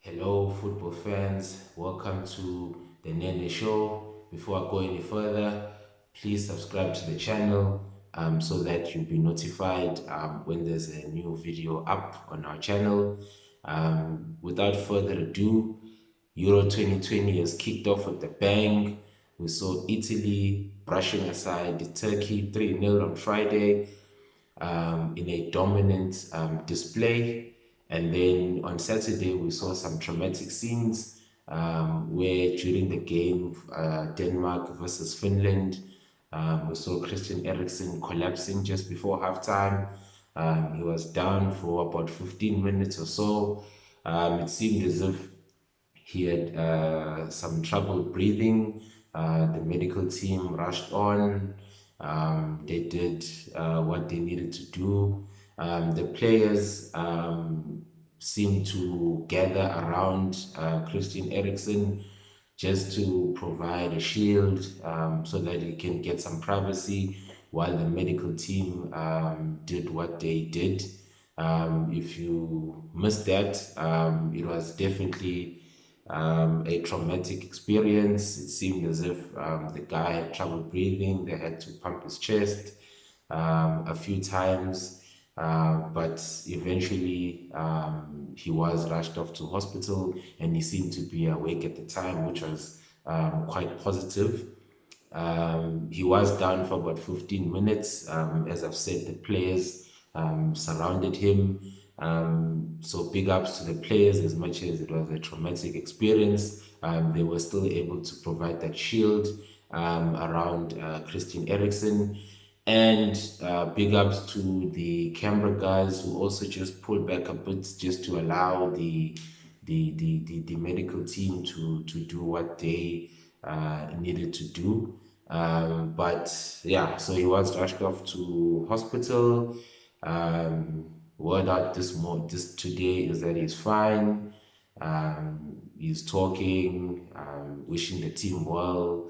Hello, football fans. Welcome to the Nene Show. Before I go any further, please subscribe to the channel so that you'll be notified when there's a new video up on our channel. Without further ado, Euro 2020 has kicked off with a bang. We saw Italy brushing aside Turkey 3-0 on Friday in a dominant display. And then on Saturday, we saw some traumatic scenes where during the game, Denmark versus Finland, we saw Christian Eriksen collapsing just before halftime. He was down for about 15 minutes or so. It seemed as if he had some trouble breathing. The medical team rushed on. They did what they needed to do. The players seemed to gather around Christian Eriksen just to provide a shield so that he can get some privacy while the medical team did what they did. If you missed that, it was definitely a traumatic experience. It seemed as if the guy had trouble breathing. They had to pump his chest a few times, but eventually he was rushed off to hospital and he seemed to be awake at the time, which was quite positive. He was down for about 15 minutes. As I've said, the players surrounded him. So big ups to the players. As much as it was a traumatic experience, they were still able to provide that shield around Christian Eriksen. And big ups to the camera guys who also just pulled back a bit just to allow the medical team to do what they needed to do. But yeah, so he was rushed off to hospital. Word out this today is that he's fine. He's talking, wishing the team well.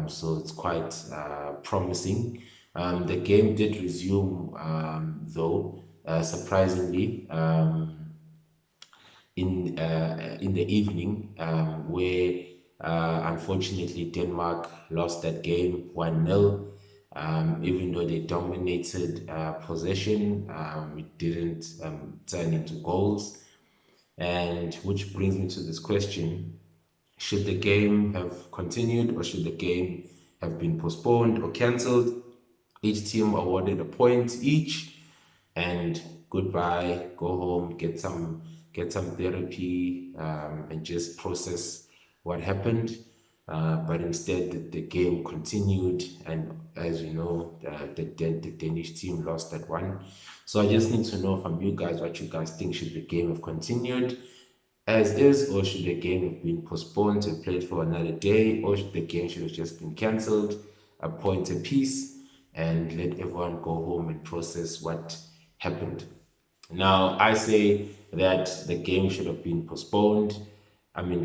So it's quite promising. The game did resume, though, surprisingly, in the evening, where unfortunately Denmark lost that game 1-0. Even though they dominated possession, it didn't turn into goals. And which brings me to this question: should the game have continued or should the game have been postponed or cancelled? Each team awarded a point each, and goodbye, go home, get some therapy, and just process what happened. But instead, the game continued, and as you know, the Danish team lost that one. So I just need to know from you guys what you guys think. Should the game have continued as is, or should the game have been postponed and played for another day, or should the game should have just been cancelled, a point apiece, and let everyone go home and process what happened? Now, I say that the game should have been postponed,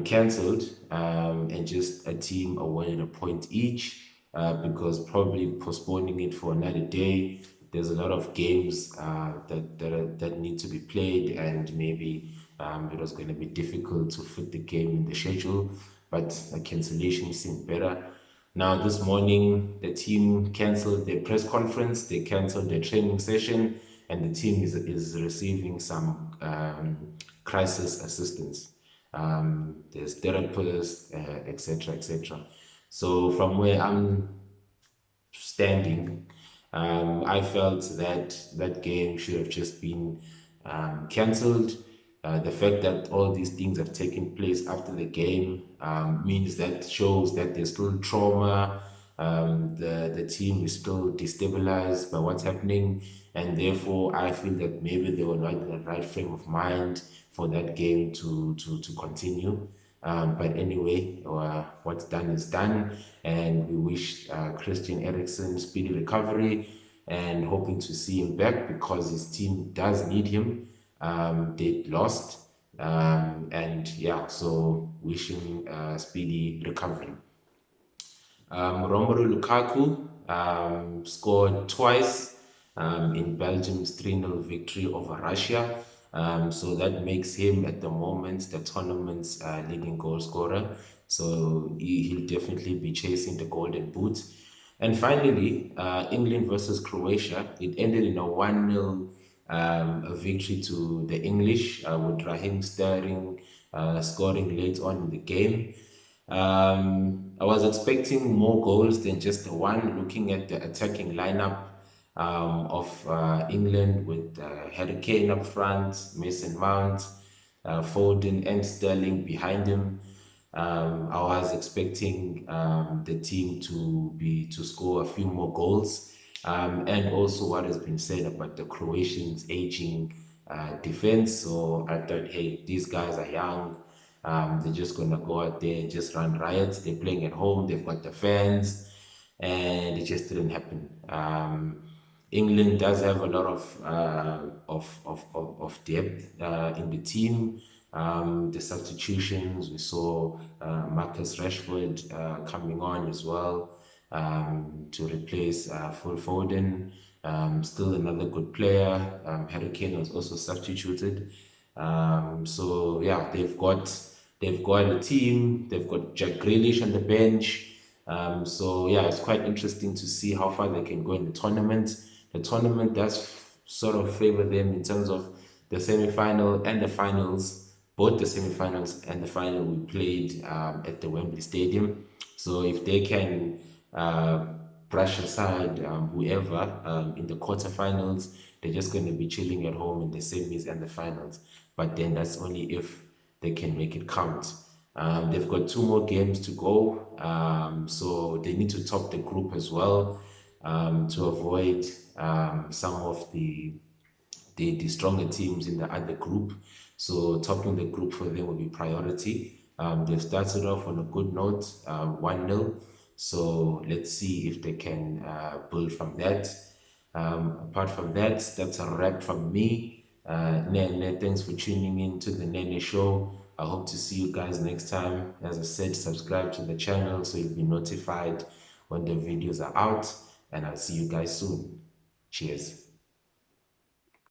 cancelled, and just a team awarded a point each, because probably postponing it for another day, there's a lot of games that need to be played, and maybe it was going to be difficult to fit the game in the schedule, but a cancellation seemed better. Now, this morning, the team cancelled their press conference, they cancelled their training session, and the team is receiving some crisis assistance. There's therapists, etc., etc. So, from where I'm standing, I felt that that game should have just been cancelled. The fact that all these things have taken place after the game means that shows that there's still trauma. The team is still destabilized by what's happening, and therefore I feel that maybe they were not in the right frame of mind for that game to continue. But anyway, what's done is done, and we wish Christian Eriksen speedy recovery and hoping to see him back because his team does need him. They lost, and yeah, so wishing speedy recovery. Romelu Lukaku scored twice in Belgium's 3-0 victory over Russia. So that makes him at the moment the tournament's leading goal scorer. So he'll definitely be chasing the golden boot. And finally, England versus Croatia. It ended in a 1-0 a victory to the English, with Raheem Sterling scoring late on in the game. I was expecting more goals than just the one, looking at the attacking lineup of England with Harry Kane up front, Mason Mount, Foden, and Sterling behind him. I was expecting the team to score a few more goals, and also what has been said about the Croatians' aging defense. So I thought, hey, these guys are young. They're just gonna go out there and just run riots. They're playing at home. They've got the fans, and it just didn't happen. England does have a lot of depth in the team. The substitutions, we saw Marcus Rashford coming on as well to replace Phil Foden. Still another good player. Harry Kane was also substituted. So yeah, they've got a team. They've got Jack Grealish on the bench. So yeah, it's quite interesting to see how far they can go in the tournament. The tournament does sort of favor them in terms of the semi-final and the finals. Both the semi-finals and the final we played at the Wembley Stadium. So if they can brush aside whoever in the quarterfinals, they're just going to be chilling at home in the semis and the finals. But then that's only if they can make it count. They've got 2 more games to go, so they need to top the group as well to avoid some of the stronger teams in the other group. So topping the group for them will be priority. They've started off on a good note, 1-0. So let's see if they can build from that. Apart from that, that's a wrap from me. Nene, thanks for tuning in to the Nene Show. I hope to see you guys next time. As I said, subscribe to the channel so you'll be notified when the videos are out. And I'll see you guys soon. Cheers.